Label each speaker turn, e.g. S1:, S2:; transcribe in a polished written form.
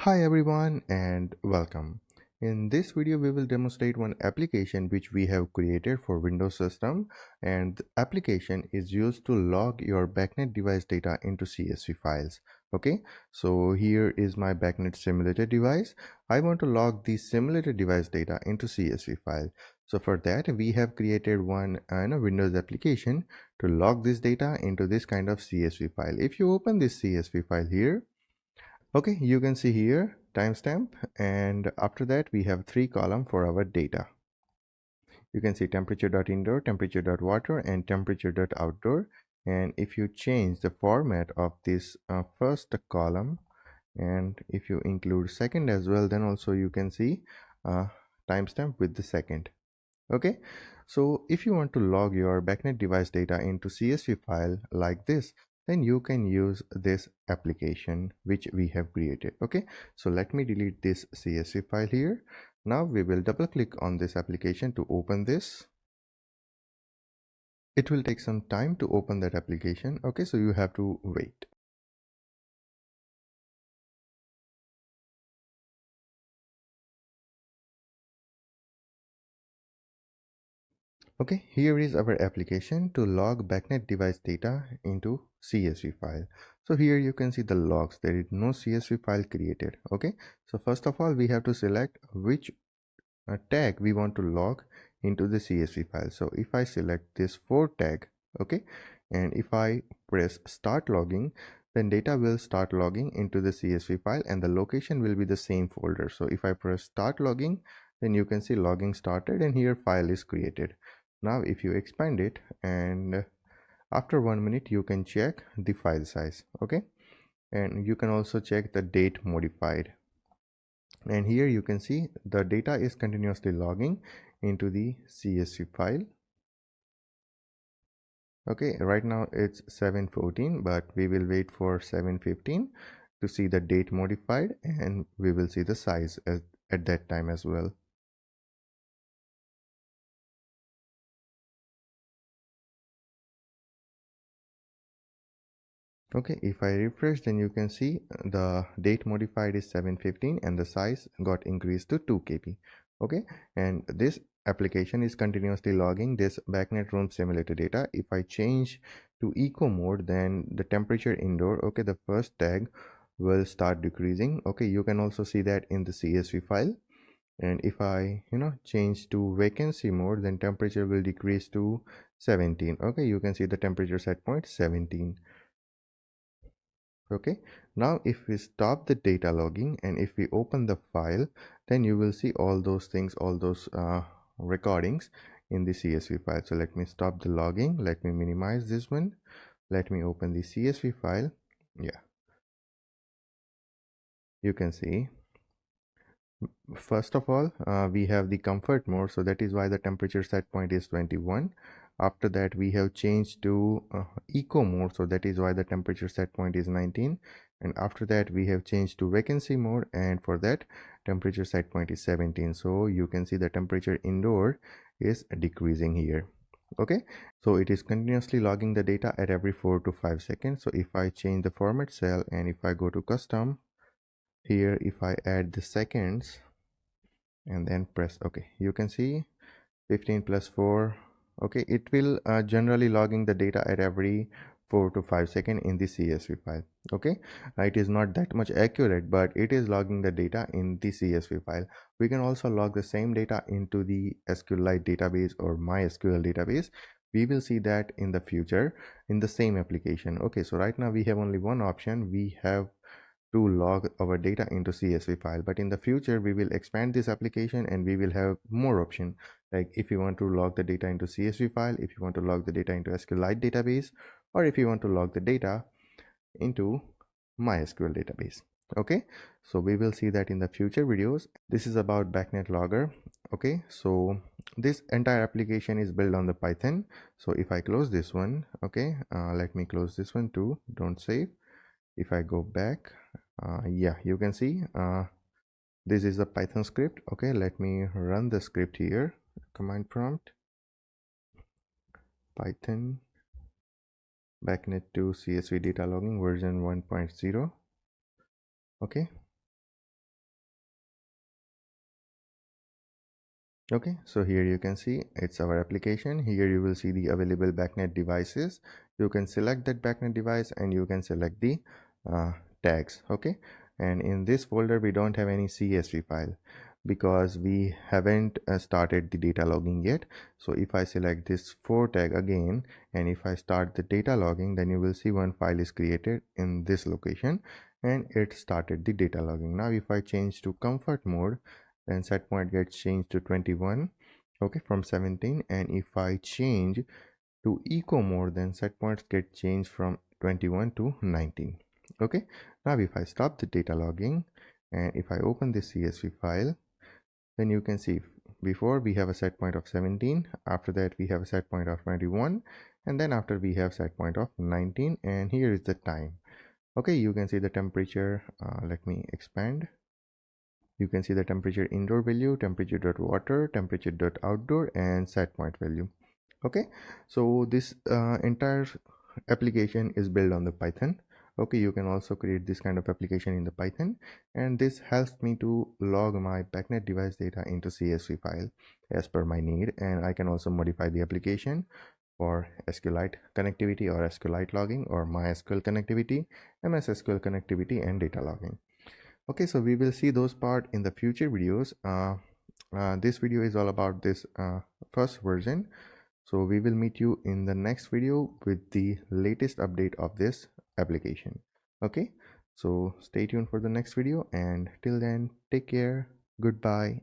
S1: Hi everyone and welcome. In this video we will demonstrate one application which we have created for Windows system, and the application is used to log your BACnet device data into CSV files. Okay, so here is my BACnet simulated device. I want to log the simulated device data into CSV file. So for that we have created one Windows application to log this data into this kind of CSV file. If you open this CSV file here, okay, you can see here timestamp, and after that we have three columns for our data. You can see temperature.indoor, temperature.water, and temperature.outdoor. And if you change the format of this first column, and if you include second as well, then also you can see timestamp with the second. Okay, so if you want to log your BACnet device data into CSV file like this, then you can use this application which we have created. Okay, so let me delete this CSV file here. Now we will double click on this application to open this. It will take some time to open that application. Okay, so you have to wait. Okay, here is our application to log BACnet device data into CSV file. So here you can see the logs. There is no CSV file created. Okay, so first of all we have to select which tag we want to log into the CSV file. So if I select this 4 tag, okay, and if I press start logging, then data will start logging into the CSV file and the location will be the same folder. So if I press start logging, then you can see logging started and here file is created. Now if you expand it, and after 1 minute you can check the file size. Okay, and you can also check the date modified, and here you can see the data is continuously logging into the CSV file. Okay, right now it's 7:14, but we will wait for 7:15 to see the date modified, and we will see the size at that time as well. Okay, if I refresh, then you can see the date modified is 7:15 and the size got increased to 2 KB. Okay, and this application is continuously logging this BACnet room simulator data. If I change to eco mode, then the temperature indoor, okay, the first tag will start decreasing. Okay, you can also see that in the CSV file. And if I change to vacancy mode, then temperature will decrease to 17. Okay, you can see the temperature set point 17. Okay, now if we stop the data logging and if we open the file, then you will see all those things, all those recordings in the CSV file. So let me stop the logging, let me minimize this one, let me open the CSV file. Yeah, you can see first of all we have the comfort mode, so that is why the temperature set point is 21. After that we have changed to eco mode, so that is why the temperature set point is 19. And after that we have changed to vacancy mode, and for that temperature set point is 17. So you can see the temperature indoor is decreasing here. Okay, so it is continuously logging the data at every 4 to 5 seconds. So if I change the format cell and if I go to custom here, if I add the seconds and then press OK, you can see 15 plus 4. Okay, it will generally logging the data at every 4 to 5 seconds in the CSV file. Okay, it is not that much accurate, but it is logging the data in the CSV file. We can also log the same data into the SQLite database or MySQL database. We will see that in the future in the same application. Okay, so right now we have only one option. We have to log our data into CSV file, but in the future we will expand this application and we will have more option, like if you want to log the data into CSV file, if you want to log the data into SQLite database, or if you want to log the data into MySQL database. Okay, so we will see that in the future videos. This is about BACnet logger. Okay, so this entire application is built on the Python. So if I close this one, okay, let me close this one too, don't save. If I go back, yeah, you can see this is a Python script. Okay, let me run the script here. Command prompt Python BACnet 2 CSV data logging version 1.0. okay, Okay, so here you can see it's our application. Here you will see the available BACnet devices. You can select that BACnet device and you can select the uh, tags. Okay, and in this folder we don't have any CSV file because we haven't started the data logging yet. So if I select this 4 tag again and if I start the data logging, then you will see one file is created in this location and it started the data logging. Now if I change to comfort mode, then set point gets changed to 21, okay, from 17. And if I change to eco mode, then set points get changed from 21 to 19. Okay, now if I stop the data logging and if I open this CSV file, then you can see before we have a set point of 17, after that we have a set point of 21, and then after we have set point of 19, and here is the time. Okay, you can see the temperature. Let me expand. You can see the temperature indoor value, temperature dot water, temperature dot outdoor, and set point value. Okay, so this entire application is built on the Python. Okay, you can also create this kind of application in the Python, and this helps me to log my BACnet device data into CSV file as per my need, and I can also modify the application for SQLite connectivity or SQLite logging, or MySQL connectivity, MS SQL connectivity, and data logging. Okay, so we will see those part in the future videos. This video is all about this first version. So we will meet you in the next video with the latest update of this application. Okay, so stay tuned for the next video, and till then, take care. Goodbye.